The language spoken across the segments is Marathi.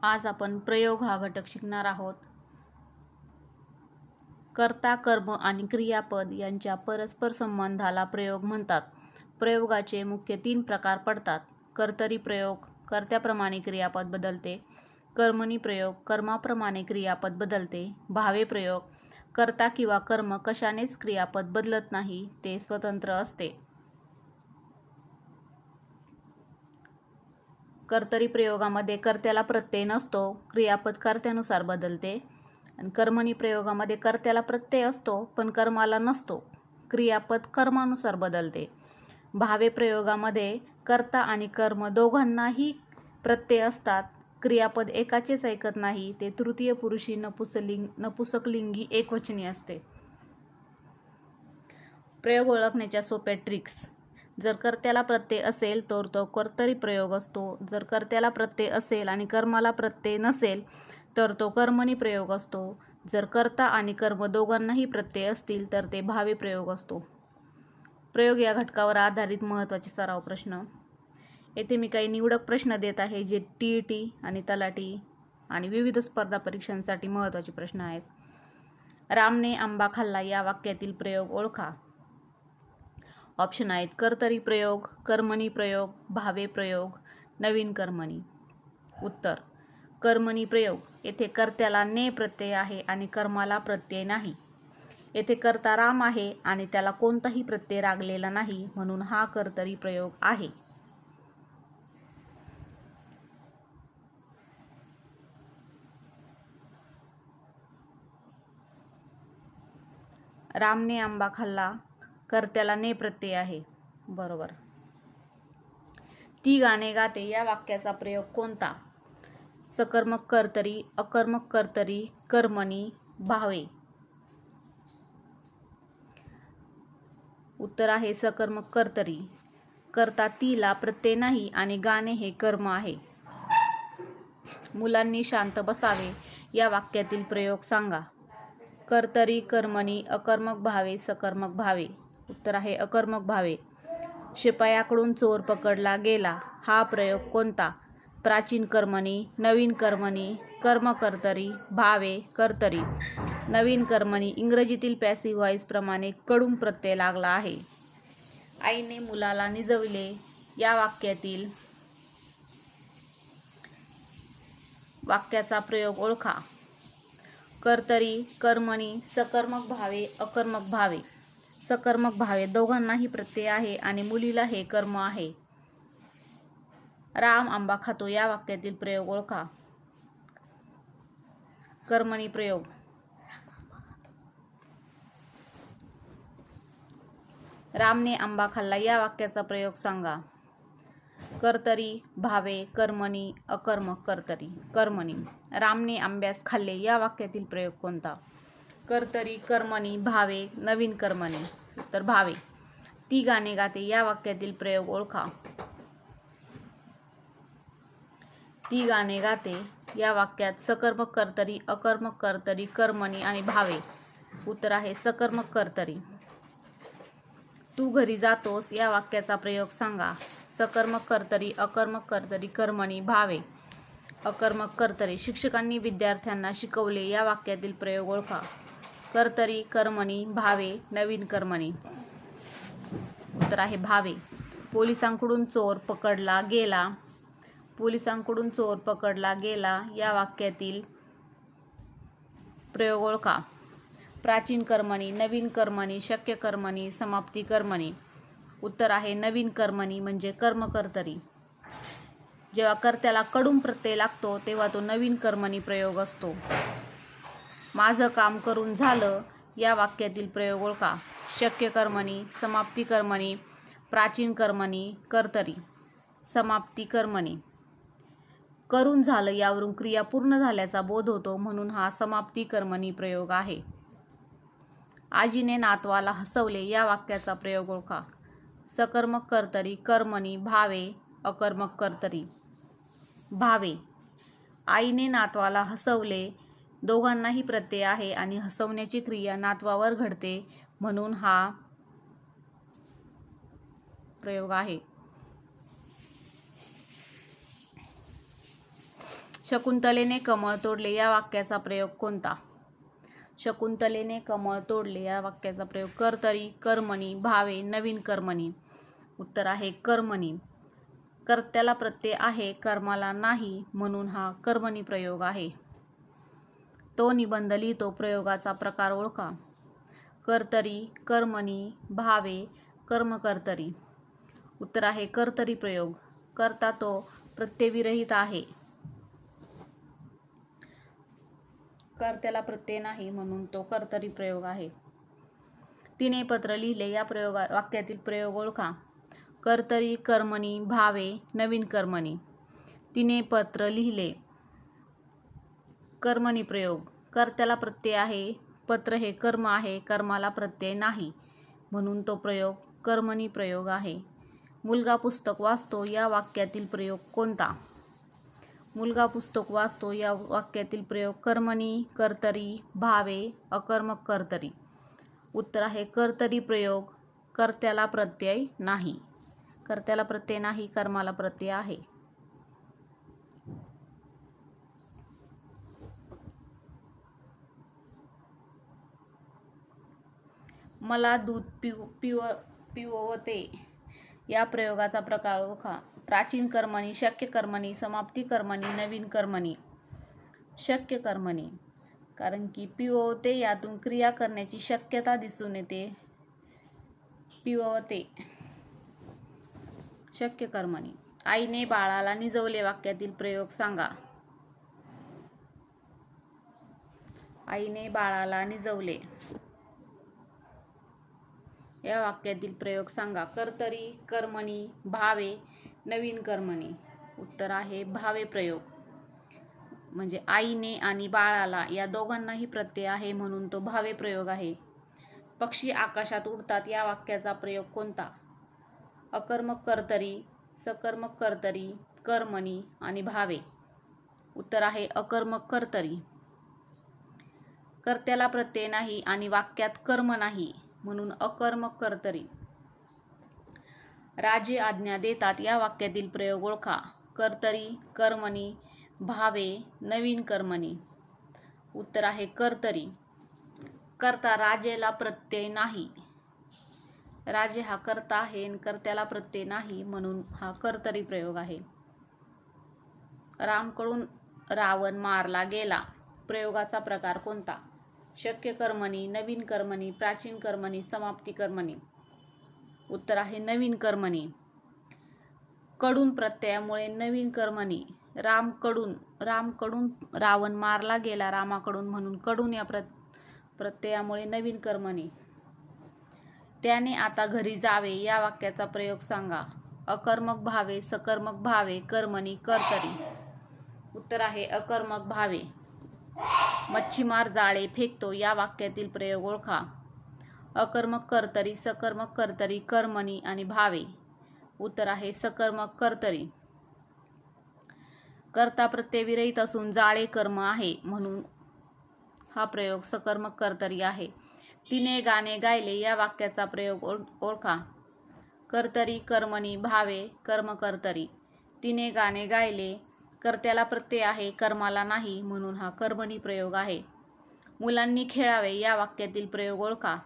आज आपण प्रयोग हा घटक शिकणार आहोत। कर्ता, कर्म आणि क्रियापद यांच्या परस्पर संबंधाला प्रयोग म्हणतात। प्रयोगाचे मुख्य 3 प्रकार पडतात। कर्तरी प्रयोग, कर्त्याप्रमाणे क्रियापद बदलते। कर्मणी प्रयोग, कर्माप्रमाणे क्रियापद बदलते। भावे प्रयोग, कर्ता किंवा कर्म कशानेच क्रियापद बदलत नाही, ते स्वतंत्र असते। कर्तरी प्रयोगामध्ये कर्त्याला प्रत्यय नसतो, क्रियापद कर्त्यानुसार बदलते। आणि कर्मणी प्रयोगामध्ये कर्त्याला प्रत्यय असतो पण कर्माला नसतो, क्रियापद कर्मानुसार बदलते। भावे प्रयोगामध्ये कर्ता आणि कर्म दोघांनाही प्रत्यय असतात, क्रियापद एकाचेच ऐकत नाही, ते तृतीय पुरुषी नपुसकलिंगी एकवचनी असते। प्रयोग ओळखण्याच्या सोप्या ट्रिक्स। जर कर्त्याला प्रत्यय असेल तर तो कर्तरी प्रयोग असतो। जर कर्त्याला प्रत्यय असेल आणि कर्माला प्रत्यय नसेल तर तो कर्मणी प्रयोग असतो। जर कर्ता आणि कर्म दोघांनाही प्रत्यय असतील तर ते भावे प्रयोग असतो। प्रयोग या घटकावर आधारित महत्त्वाचे सराव प्रश्न। येथे मी काही निवडक प्रश्न देत आहे जे TET आणि तलाठी आणि विविध स्पर्धा परीक्षांसाठी महत्त्वाचे प्रश्न आहेत। रामने आंबा खाल्ला या वाक्यातील प्रयोग ओळखा। ऑप्शन आहेत कर्तरी प्रयोग, कर्मणी प्रयोग, भावे प्रयोग, नवीन कर्मणी। उत्तर कर्मणी प्रयोग। येथे कर्त्याला ने प्रत्यय आहे आणि कर्माला प्रत्यय नाही। येथे कर्ता राम आहे आणि त्याला कोणताही प्रत्यय लागलेला नाही, म्हणून हा कर्तरी प्रयोग आहे। रामने आंबा खाल्ला, कर्त्याला ने प्रत्यय आहे, बरोबर। ती गाणे गाते या वाक्याचा प्रयोग कोणता? सकर्मक कर्तरी, अकर्मक कर्तरी, कर्मणी, भावे। उत्तर आहे सकर्मक कर्तरी। कर्ता तीला प्रत्यय नाही आणि गाणे हे कर्म आहे। मुलांनी शांत बसावे या वाक्यातील प्रयोग सांगा। कर्तरी, कर्मणी, अकर्मक भावे, सकर्मक भावे। उत्तर आहे अकर्मक भावे। शिपायाकडून चोर पकडला गेला हा प्रयोग कोणता? प्राचीन कर्मणी, नवीन कर्मणी, कर्म कर्तरी, भावे कर्तरी। नवीन कर्मणी इंग्रजीतील पॅसिव्ह व्हॉइस प्रमाणे कडून प्रत्यय लागला आहे। आईने मुलाला निजविले या वाक्याचा प्रयोग ओळखा। कर्तरी, कर्मणी, सकर्मक भावे, अकर्मक भावे। सकर्मक भावे दोघांनाही प्रत्यय आहे आणि मुलीला हे कर्म आहे। राम आंबा खातो या वाक्यातील प्रयोग ओळखा। कर्मणी प्रयोग। रामने आंबा खाल्ला या वाक्याचा प्रयोग सांगा। कर्तरी, भावे, कर्मणी, अकर्मक कर्तरी, कर्मणी। रामने आंब्यास खाल्ले या वाक्यातील प्रयोग कोणता? कर्तरी, कर्मणी, भावे, नवीन कर्मणी। उत्तर भावे। ती गाणे गाते या वाक्यातील प्रयोग ओळखा। ती गाणे गाते या वाक्यात सकर्मक कर्तरी, अकर्मक कर्तरी, कर्मणी आणि भावे। उत्तर आहे सकर्मक कर्तरी। तू घरी जातोस या वाक्याचा प्रयोग सांगा। सकर्मक कर्तरी, अकर्मक कर्तरी, कर्मणी, भावे, अकर्मक कर्तरी। शिक्षकांनी विद्यार्थ्यांना शिकवले या वाक्यातील प्रयोग ओळखा। कर्तरी, कर्मणी, भावे, नवीन कर्मणी। उत्तर आहे भावे। पोलिसांकडून चोर पकडला गेला। पोलिसांकडून चोर पकडला गेला या वाक्यातील प्रयोग ओळखा। प्राचीन कर्मणी, नवीन कर्मणी, शक्य कर्मणी, समाप्ती कर्मणी। उत्तर आहे नवीन कर्मणी म्हणजे कर्म कर्तरी। जेव्हा कर्त्याला कडून प्रत्यय लागतो तेव्हा तो नवीन कर्मणी प्रयोग असतो। माझं काम करून झालं या वाक्यातील प्रयोग ओळखा। शक्य कर्मणी, समाप्ती कर्मणी, प्राचीन कर्मणी, कर्तरी। समाप्ती कर्मणी। करून झालं यावरून क्रिया पूर्ण झाल्याचा बोध होतो, म्हणून हा समाप्ती कर्मणी प्रयोग आहे। आजीने नातवाला हसवले या वाक्याचा प्रयोग ओळखा। सकर्मक कर्तरी, कर्मणी, भावे, अकर्मक कर्तरी, भावे। आईने नातवाला हसवले दोघांनाही प्रत्यय आहे आणि हसवण्याची क्रिया नातवावर घडते, म्हणून हा प्रयोग आहे। शकुंतलेने कमळ तोडले या वाक्याचा प्रयोग कोणता? शकुंतलेने कमळ तोडले या वाक्याचा प्रयोग कर्तरी, कर्मणी, भावे, नवीन कर्मणी. उत्तर आहे कर्मणी. कर्त्याला प्रत्यय आहे, कर्माला नाही, म्हणून हा कर्मणी प्रयोग आहे. तो निबंध लिहितो, प्रयोगाचा प्रकार ओळखा. कर्तरी, कर्मणी, भावे, कर्मकर्तरी. उत्तर आहे कर्तरी प्रयोग. कर्ता तो प्रत्ययविरहित आहे. कर्त्याला प्रत्यय नाही म्हणून तो कर्तरी प्रयोग आहे. तिने पत्र लिहिले या वाक्यातील प्रयोग ओळखा. कर्तरी, कर्मणी, भावे, नवीन कर्मणी. तिने पत्र लिहिले. कर्मणी प्रयोग. कर्त्याला प्रत्यय आहे, पत्र हे कर्म आहे, कर्माला प्रत्यय नाही, म्हणून तो प्रयोग कर्मणी प्रयोग आहे. मुलगा पुस्तक वाचतो या वाक्यातील प्रयोग कोणता? मुलगा पुस्तक वाचतो या वाक्यातील प्रयोग कर्मणी, कर्तरी, भावे, अकर्मक कर्तरी. उत्तर आहे कर्तरी प्रयोग. कर्त्याला प्रत्यय नाही. कर्त्याला प्रत्यय नाही, कर्माला प्रत्यय आहे. मला दूध पिववते या प्रयोगाचा प्रकार ओळखा. प्राचीन कर्मणी, शक्य कर्मणी, समाप्ती कर्मणी, नवीन कर्मणी. शक्य कर्मणी, कारण की पिववते यातून क्रिया करण्याची शक्यता दिसून येते. पिववते शक्य कर्मणी. आईने बाळाला निजवले वाक्यातील प्रयोग सांगा. आईने बाळाला निजवले या वाक्यातील प्रयोग सांगा. कर्तरी, कर्मणी, भावे, नवीन कर्मणी. उत्तर आहे भावे प्रयोग. म्हणजे आईने आणि बाळाला या दोघांनाही प्रत्यय आहे, म्हणून तो भावे प्रयोग आहे. पक्षी आकाशात उडतात या वाक्याचा प्रयोग कोणता? अकर्मक कर्तरी, सकर्मक कर्तरी, कर्मणी आणि भावे. उत्तर आहे अकर्मक कर्तरी. कर्त्याला प्रत्यय नाही आणि वाक्यात कर्म नाही, म्हणून अकर्मक कर्तरी. राजे आज्ञा देतात या वाक्यातील प्रयोग ओळखा. कर्तरी, कर्मणी, भावे, नवीन कर्मणी. उत्तर आहे कर्तरी. कर्ता राजेला प्रत्यय नाही. राजे हा कर्ता आहे आणि कर्त्याला प्रत्यय नाही, म्हणून हा कर्तरी प्रयोग आहे. रामकडून रावण मारला गेला प्रयोगाचा प्रकार कोणता? शक्य कर्मणी, नवीन कर्मणी, प्राचीन कर्मणी, समाप्ती कर्मणी. उत्तर आहे नवीन कर्मणी. कडून प्रत्ययामुळे नवीन कर्मणी. रामकडून रावण मारला गेला रामाकडून, म्हणून कडून या प्रत्ययामुळे नवीन कर्मणी. त्याने आता घरी जावे या वाक्याचा प्रयोग सांगा. अकर्मक भावे, सकर्मक भावे, कर्मणी, कर्तरी. उत्तर आहे अकर्मक भावे. मच्छीमार जाळे फेकतो या वाक्यातील प्रयोग ओळखा. अकर्मक कर्तरी, सकर्मक कर्तरी, कर्मणी आणि भावे. उत्तर आहे सकर्मक कर्तरी. कर्ता प्रत्यय विरहित असून जाळे कर्म आहे, म्हणून हा प्रयोग सकर्मक कर्तरी आहे. तिने गाणे गायले या वाक्याचा प्रयोग ओळखा. कर्तरी, कर्मणी, भावे, कर्मकर्तरी. तिने गाणे गायले. कर्त्याला प्रत्यय आहे, कर्माला नाही, म्हणून हा कर्मणी प्रयोग आहे. मुलांनी खेळावे या वाक्यातील प्रयोग ओळखा.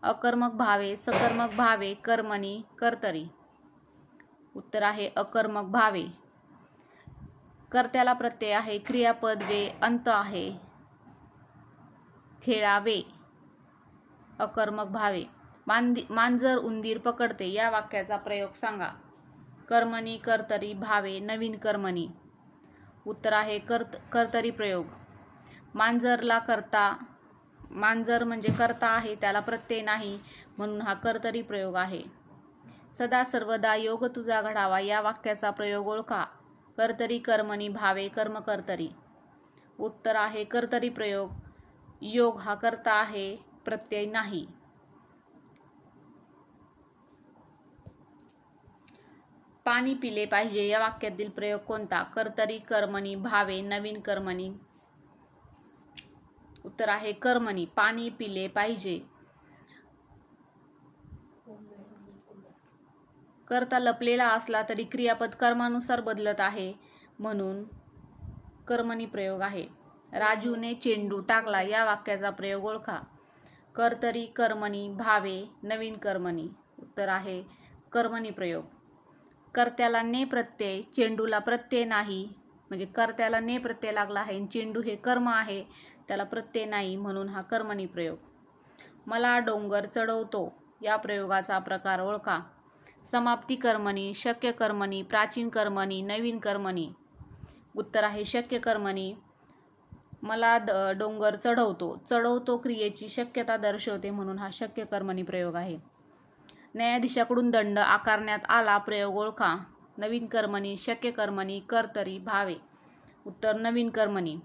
अकर्मक भावे, सकर्मक भावे, कर्मणी, कर्तरी. उत्तर आहे अकर्मक भावे. कर्त्याला प्रत्यय आहे, क्रियापद वे अंत आहे. खेळावे. अकर्मक भावे. मांजर उंदीर पकडते या वाक्याचा प्रयोग सांगा. कर्मणी, कर्तरी, भावे, नवीन कर्मणी. उत्तर आहे कर्तरी प्रयोग. मांजर म्हणजे कर्ता आहे, त्याला प्रत्यय नाही, म्हणून हा कर्तरी प्रयोग आहे. सदा सर्वदा योग तुझा घडावा या वाक्याचा प्रयोग ओळखा. कर्तरी, कर्मणी, भावे, कर्मकर्तरी. उत्तर आहे कर्तरी प्रयोग. योग हा कर्ता आहे, प्रत्यय नाही. पाणी पिले पाहिजे या वाक्यातील प्रयोग कोणता? कर्तरी, कर्मणी, भावे, नवीन कर्मणी. उत्तर आहे कर्मणी. पाणी पिले पाहिजे. कर्ता लपलेला असला तरी क्रियापद कर्मानुसार बदलत आहे, म्हणून कर्मणी प्रयोग आहे. राजूने चेंडू टाकला या वाक्याचा प्रयोग ओळखा. कर्तरी, कर्मणी, भावे, नवीन कर्मणी. उत्तर आहे कर्मणी प्रयोग. कर्त्याला ने प्रत्यय, चेंडूला प्रत्यय नाही, म्हणजे कर्त्याला ने प्रत्यय लागला आहे आणि चेंडू हे कर्म आहे, त्याला प्रत्यय नाही, म्हणून हा कर्मणी प्रयोग. मला डोंगर चढवतो या प्रयोगाचा प्रकार ओळखा. समाप्ती कर्मणी, शक्य कर्मणी, प्राचीन कर्मणी, नवीन कर्मणी. उत्तर आहे शक्य कर्मणी. मला डोंगर चढवतो. चढवतो क्रियेची शक्यता दर्शवते, म्हणून हा शक्य कर्मणी प्रयोग आहे. न्यायाधीशाकडून दंड आकारण्यात आला प्रयोग ओळखा. नवीन कर्मणी, शक्य कर्मणी, कर्तरी, भावे. उत्तर नवीन कर्मणी.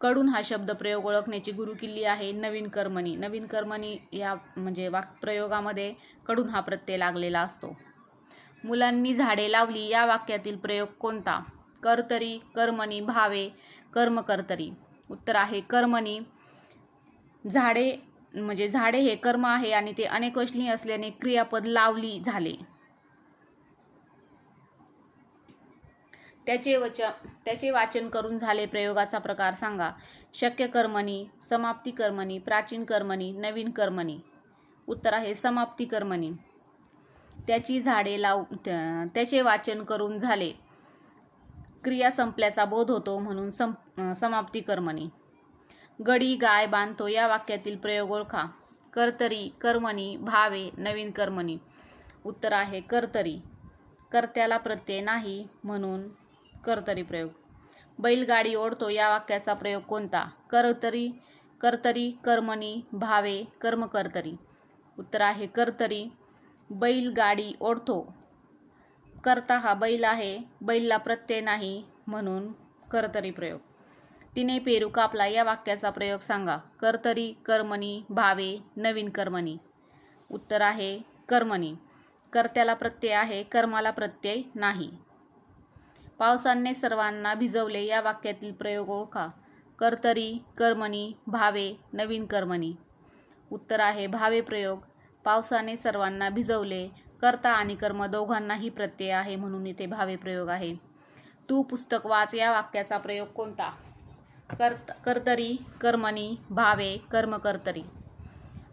कडून हा शब्द प्रयोग ओळखण्याची गुरुकिल्ली आहे नवीन कर्मणी. नवीन कर्मणी या म्हणजे प्रयोगामध्ये कडून हा प्रत्यय लागलेला असतो. मुलांनी झाडे लावली या वाक्यातील प्रयोग कोणता? कर्तरी, कर्मणी, भावे, कर्मकर्तरी. उत्तर आहे कर्मणी. झाडे म्हणजे झाडे हे कर्म आहे आणि ते अनेकवचनी असल्याने क्रियापद लावली झाले. त्याचे वाचन करून झाले. प्रयोगाचा प्रकार सांगा. शक्य कर्मणी, समाप्ती कर्मणी, प्राचीन कर्मणी, नवीन कर्मणी. उत्तर आहे समाप्ती कर्मणी. त्याचे वाचन करून झाले. क्रिया संपल्याचा बोध होतो, म्हणून समाप्ती कर्मणी. गडी गाय बांधतो या वाक्यातील प्रयोग ओळखा. कर्तरी, कर्मणी, भावे, नवीन कर्मणी. उत्तर आहे कर्तरी. कर्त्याला प्रत्यय नाही, म्हणून कर्तरी प्रयोग. बैलगाडी ओढतो या वाक्याचा प्रयोग कोणता? कर्तरी, कर्मणी, भावे, कर्मकर्तरी. उत्तर आहे कर्तरी. बैलगाडी ओढतो. कर्ता हा बैल आहे, बैलला प्रत्यय नाही, म्हणून कर्तरी प्रयोग. तिने पेरू कापला या वाक्याचा प्रयोग सांगा. कर्तरी, कर्मणी, भावे, नवीन कर्मणी. उत्तर आहे कर्मणी. कर्त्याला प्रत्यय आहे, कर्माला प्रत्यय नाही. पावसाने सर्वांना भिजवले या वाक्यातील प्रयोग ओळखा. कर्तरी, कर्मणी, भावे, नवीन कर्मणी. उत्तर आहे भावे प्रयोग. पावसाने सर्वांना भिजवले. कर्ता आणि कर्म दोघांनाही प्रत्यय आहे, म्हणून इथे भावे प्रयोग आहे. तू पुस्तक वाच या वाक्याचा प्रयोग कोणता? कर्तरी, कर्मणी, भावे, कर्मकर्तरी.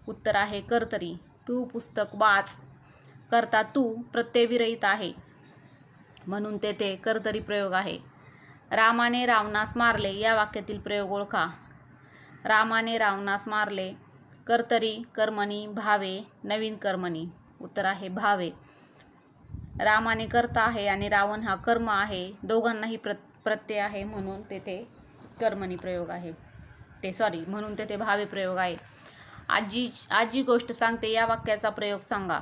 उत्तर आहे कर्तरी. तू पुस्तक वाच. कर्ता तू प्रत्ययविरहित आहे, म्हणून तेथे कर्तरी प्रयोग आहे. रामाने रावणास मारले या वाक्यातील प्रयोग ओळखा. रामाने रावणास मारले. कर्तरी, कर्मणी, भावे, नवीन कर्मणी. उत्तर आहे भावे. रामाने कर्ता आहे आणि रावण हा कर्म आहे, दोघांनाही प्रत्यय आहे, म्हणून तेथे कर्मणी प्रयोग आहे. म्हणून तेथे भावे प्रयोग आहे. आजी गोष्ट सांगते या वाक्याचा प्रयोग सांगा.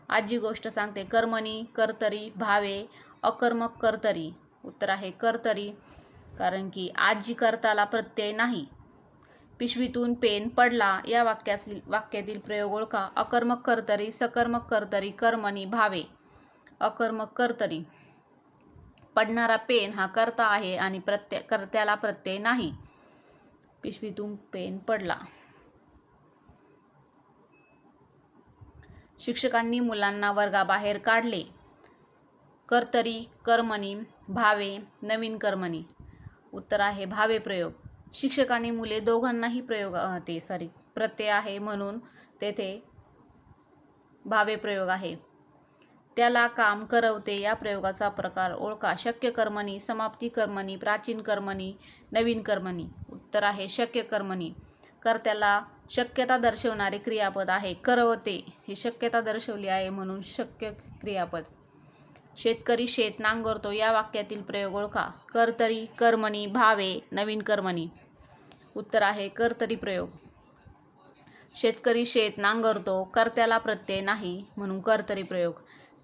आजी गोष्ट सांगते. कर्मणी, कर्तरी, भावे, अकर्मक कर्तरी. उत्तर आहे कर्तरी, कारण की आजी कर्ताला प्रत्यय नाही. पिशवीतून पेन पडला या वाक्यातील प्रयोग ओळखा. अकर्मक कर्तरी, सकर्मक कर्तरी, कर्मणी, भावे. अकर्मक कर्तरी. पडणारा पेन हा कर्ता आहे आणि कर्त्याला प्रत्यय नाही. पिशवीतून पेन पडला. शिक्षकांनी मुलांना वर्गाबाहेर काढले. कर्तरी, कर्मणी, भावे, नवीन कर्मणी. उत्तर आहे भावे प्रयोग. शिक्षकांनी मुले दोघांनाही प्रत्यय आहे, म्हणून तेथे भावे प्रयोग आहे. त्याला काम करवते या प्रयोगाचा प्रकार ओळखा. शक्य कर्मणी, समाप्ती कर्मणी, प्राचीन कर्मणी, नवीन कर्मणी. उत्तर आहे शक्य कर्मणी. कर्त्याला शक्यता दर्शवणारे क्रियापद आहे. करवते ही शक्यता दर्शवली आहे, म्हणून शक्य क्रियापद. शेतकरी शेत नांगरतो या वाक्यातील प्रयोग ओळखा. कर्तरी, कर्मणी, भावे, नवीन कर्मणी. उत्तर आहे कर्तरी प्रयोग. शेतकरी शेत नांगरतो. कर्त्याला प्रत्यय नाही, म्हणून कर्तरी प्रयोग.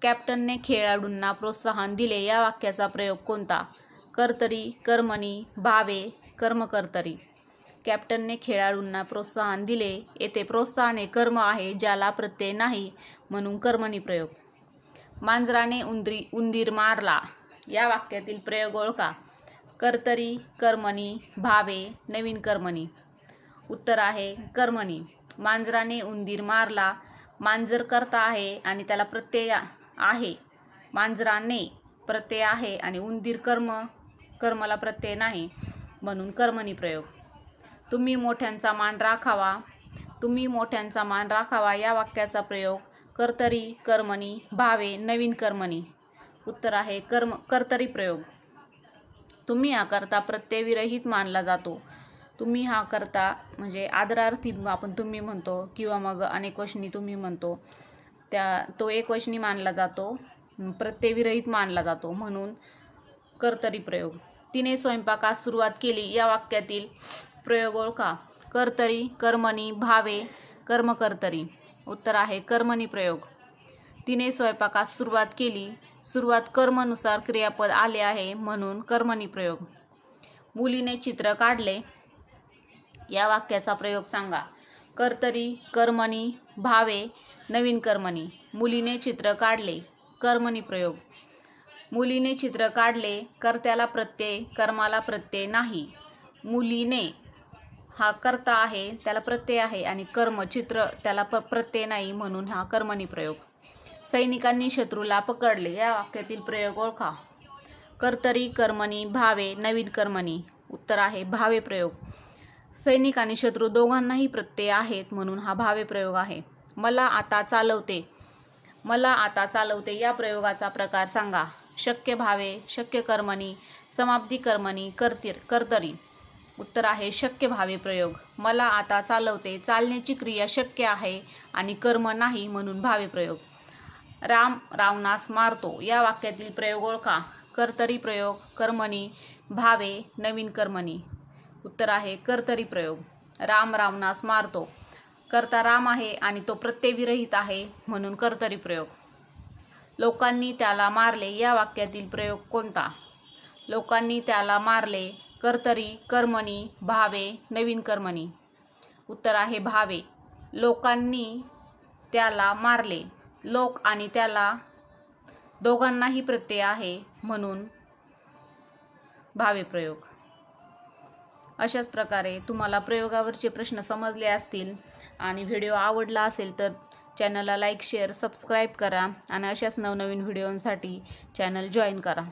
कॅप्टनने खेळाडूंना प्रोत्साहन दिले या वाक्याचा प्रयोग कोणता? कर्तरी, कर्मणी, भावे, कर्मकर्तरी. कॅप्टनने खेळाडूंना प्रोत्साहन दिले. येथे प्रोत्साहन हे कर्म आहे, ज्याला प्रत्यय नाही, म्हणून कर्मणी प्रयोग. मांजराने उंदीर मारला या वाक्यातील प्रयोग ओळखा. कर्तरी, कर्मणी, भावे, नवीन कर्मणी. उत्तर आहे कर्मणी. मांजराने उंदीर मारला. मांजर कर्ता आहे आणि त्याला प्रत्यय आहे. मांजराने प्रत्यय आहे आणि उंदीर कर्म कर्मला प्रत्यय नाही म्हणून कर्मणी प्रयोग. तुम्ही मोठ्यांचा मान राखावा. तुम्ही मोठ्यांचा मान राखावा या वाक्याचा प्रयोग कर्तरी, कर्मणी, भावे, नवीन कर्मणी. उत्तर आहे कर्तरी प्रयोग. तुम्ही हा कर्ता प्रत्ययविरहित मानला जातो. तुम्ही हा कर्ता म्हणजे आदरार्थी आपण तुम्ही म्हणतो किंवा मग अनेकवचनी तुम्ही म्हणतो, तो एकवचनी मानला जातो, प्रत्ययविरहित मानला जातो म्हणून कर्तरी प्रयोग. तिने स्वयंपाकास सुरुवात केली या वाक्यातील प्रयोग ओळखा. कर्तरी, कर्मणी, भावे, कर्मकर्तरी. उत्तर आहे कर्मणी प्रयोग. तिने स्वयंपाकास सुरुवात केली. सुरुवात कर्मनुसार क्रियापद आले आहे म्हणून कर्मणी प्रयोग. मुलीने चित्र काढले या वाक्याचा प्रयोग सांगा. कर्तरी, कर्मणी, भावे, नवीन कर्मणी. मुलीने चित्र काढले कर्मणी प्रयोग. मुलीने चित्र काढले कर्त्याला प्रत्यय, कर्माला प्रत्यय नाही. मुलीने हा कर्ता आहे, त्याला प्रत्यय आहे आणि कर्म चित्र त्याला प्रत्यय नाही म्हणून हा कर्मणी प्रयोग. सैनिकांनी शत्रूला पकडले या वाक्यातील प्रयोग ओळखा. कर्तरी, कर्मणी, भावे, नवीन कर्मणी. उत्तर आहे भावे प्रयोग. सैनिक आणि शत्रू दोघांनाही प्रत्यय आहेत म्हणून हा भावे प्रयोग आहे. मला आता चालवते. मला आता चालवते या प्रयोगाचा प्रकार सांगा. शक्य भावे, शक्य कर्मणी, समाप्ती कर्मणी, कर्तरी. उत्तर आहे शक्य भावे प्रयोग. मला आता चालवते चालण्याची क्रिया शक्य आहे आणि कर्म नाही म्हणून भावे प्रयोग. राम रावणास मारतो या वाक्यातील प्रयोग ओळखा. कर्तरी प्रयोग, कर्मणी, भावे, नवीन कर्मणी. उत्तर आहे कर्तरी प्रयोग. राम रावणास मारतो. कर्ता राम आहे आणि तो प्रत्ययविरहित आहे म्हणून कर्तरी प्रयोग. लोकांनी त्याला मारले या वाक्यातील प्रयोग कोणता? लोकांनी त्याला मारले. कर्तरी, कर्मणी, भावे, नवीन कर्मणी. उत्तर आहे भावे. लोकांनी त्याला मारले. लोक आणि त्याला दोघांनाही प्रत्यय आहे म्हणून भावे प्रयोग. अशाच प्रकारे तुम्हाला प्रयोगावरचे प्रश्न समजले असतील आणि व्हिडिओ आवडला असेल तर चॅनलला लाईक, शेअर, सबस्क्राईब करा आणि अशाच नवनवीन व्हिडिओंसाठी चॅनल जॉईन करा.